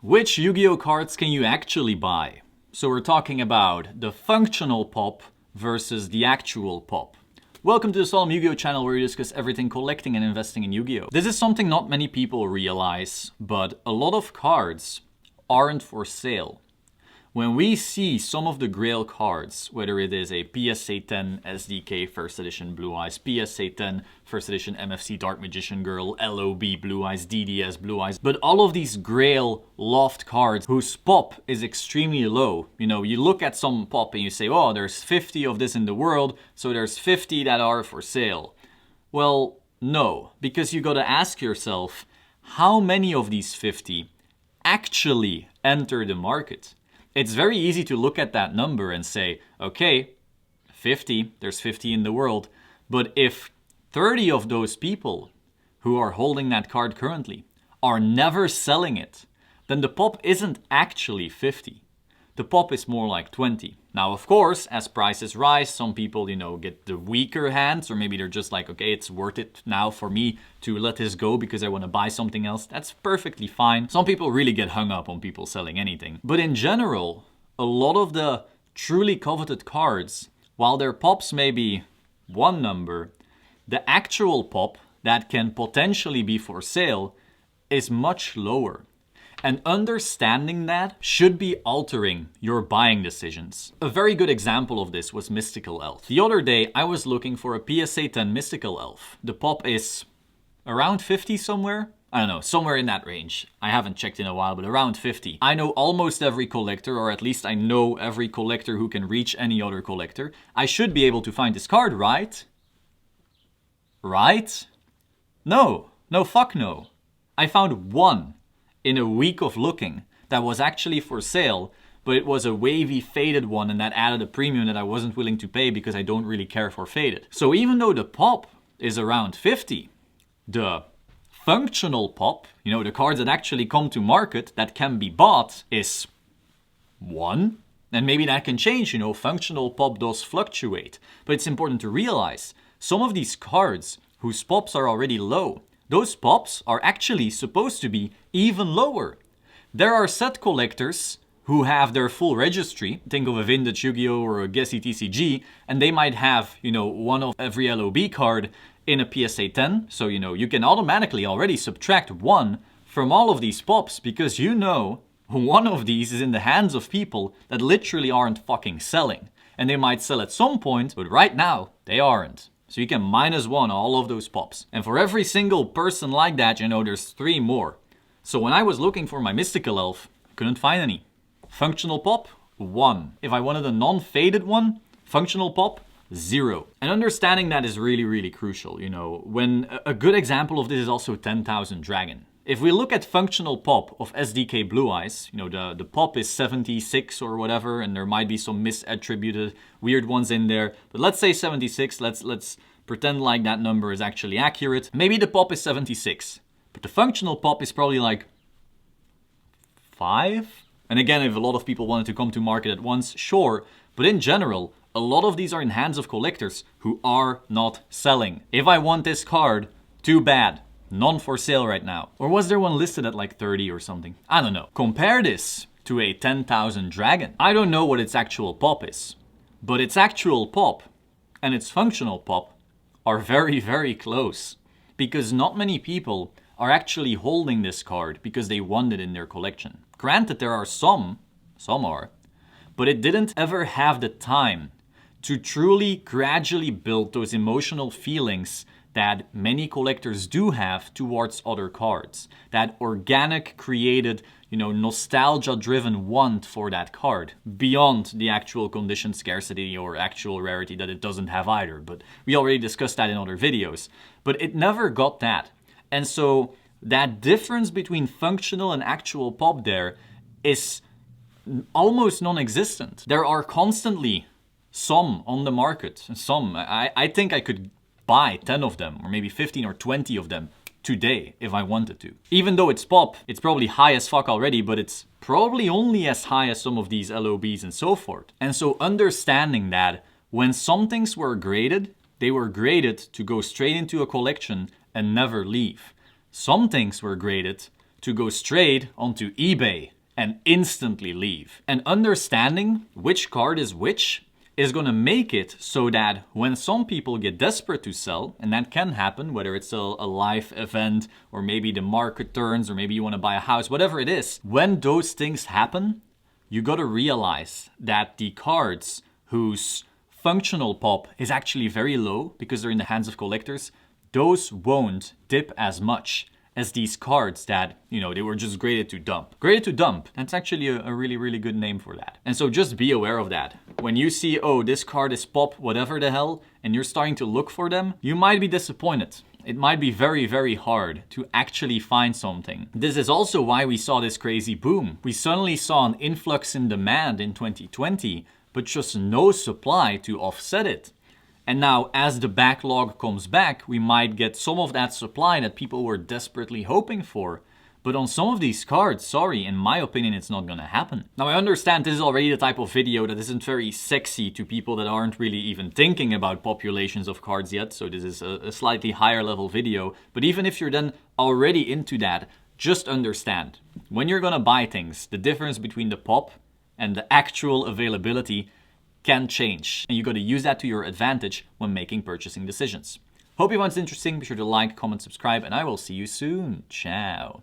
Which Yu-Gi-Oh cards can you actually buy? So we're talking about the functional pop versus the actual pop. Welcome to the Solemn Yu-Gi-Oh channel where we discuss everything collecting and investing in Yu-Gi-Oh. This is something not many people realize, but a lot of cards aren't for sale. When we see some of the Grail cards, whether it is a PSA 10 SDK First Edition Blue Eyes, PSA 10 First Edition MFC Dark Magician Girl, LOB Blue Eyes, DDS Blue Eyes, but all of these Grail loft cards whose pop is extremely low. You know, you look at some pop and you say, oh, there's 50 of this in the world, so there's 50 that are for sale. Well, no, because you gotta ask yourself, how many of these 50 actually enter the market? It's very easy to look at that number and say, okay, 50, there's 50 in the world. But if 30 of those people who are holding that card currently are never selling it, then the pop isn't actually 50. The pop is more like 20. Now, of course, as prices rise, some people, get the weaker hands, or maybe they're just like, okay, it's worth it now for me to let this go because I want to buy something else. That's perfectly fine. Some people really get hung up on people selling anything. But in general, a lot of the truly coveted cards, while their pops may be one number, the actual pop that can potentially be for sale is much lower. And understanding that should be altering your buying decisions. A very good example of this was Mystical Elf. The other day, I was looking for a PSA 10 Mystical Elf. The pop is around 50 somewhere. I don't know, somewhere in that range. I haven't checked in a while, but around 50. I know almost every collector, or at least I know every collector who can reach any other collector. I should be able to find this card, right? Right? No, fuck no. I found one in a week of looking that was actually for sale, but it was a wavy faded one, and that added a premium that I wasn't willing to pay because I don't really care for faded. So even though the pop is around 50, the functional pop, the cards that actually come to market that can be bought, is 1. And maybe that can change, functional pop does fluctuate. But it's important to realize some of these cards whose pops are already low, those pops are actually supposed to be even lower. There are set collectors who have their full registry. Think of a Vintage YuGiOh or a Gessie TCG, and they might have, one of every LOB card in a PSA 10. So, you can automatically already subtract 1 from all of these pops because one of these is in the hands of people that literally aren't fucking selling. And they might sell at some point, but right now, they aren't. So you can -1 all of those pops. And for every single person like that, there's 3 more. So when I was looking for my Mystical Elf, couldn't find any. Functional pop, 1. If I wanted a non-faded one, functional pop, 0. And understanding that is really, really crucial. When a good example of this is also 10,000 Dragon. If we look at functional pop of SDK Blue Eyes, the pop is 76 or whatever, and there might be some misattributed weird ones in there. But let's say 76, let's pretend like that number is actually accurate. Maybe the pop is 76, but the functional pop is probably like 5? And again, if a lot of people wanted to come to market at once, sure. But in general, a lot of these are in hands of collectors who are not selling. If I want this card, too bad. None for sale right now. Or was there one listed at like 30 or something? I don't know. Compare this to a 10,000 Dragon. I don't know what its actual pop is, but its actual pop and its functional pop are very, very close. Because not many people are actually holding this card because they want it in their collection. Granted, there are some are, but it didn't ever have the time to truly gradually build those emotional feelings that many collectors do have towards other cards. That organic, created, nostalgia-driven want for that card, beyond the actual condition scarcity or actual rarity that it doesn't have either. But we already discussed that in other videos. But it never got that. And so that difference between functional and actual pop there is almost non-existent. There are constantly some on the market. I think I could buy 10 of them, or maybe 15 or 20 of them today if I wanted to. Even though it's pop, it's probably high as fuck already, but it's probably only as high as some of these LOBs and so forth. And so understanding that when some things were graded, they were graded to go straight into a collection and never leave. Some things were graded to go straight onto eBay and instantly leave. And understanding which card is which is going to make it so that when some people get desperate to sell, and that can happen, whether it's a live event or maybe the market turns or maybe you want to buy a house, whatever it is, when those things happen, you got to realize that the cards whose functional pop is actually very low because they're in the hands of collectors, those won't dip as much as these cards that, you know, they were just graded to dump. Graded to dump, that's actually a really, really good name for that. And so just be aware of that. When you see, oh, this card is pop, whatever the hell, and you're starting to look for them, you might be disappointed. It might be very, very hard to actually find something. This is also why we saw this crazy boom. We suddenly saw an influx in demand in 2020, but just no supply to offset it. And now, as the backlog comes back, we might get some of that supply that people were desperately hoping for. But on some of these cards, sorry, in my opinion, it's not gonna happen. Now, I understand this is already the type of video that isn't very sexy to people that aren't really even thinking about populations of cards yet, so this is a slightly higher level video. But even if you're then already into that, just understand, when you're gonna buy things, the difference between the pop and the actual availability can change. And you got to use that to your advantage when making purchasing decisions. Hope you found this interesting. Be sure to like, comment, subscribe, and I will see you soon. Ciao.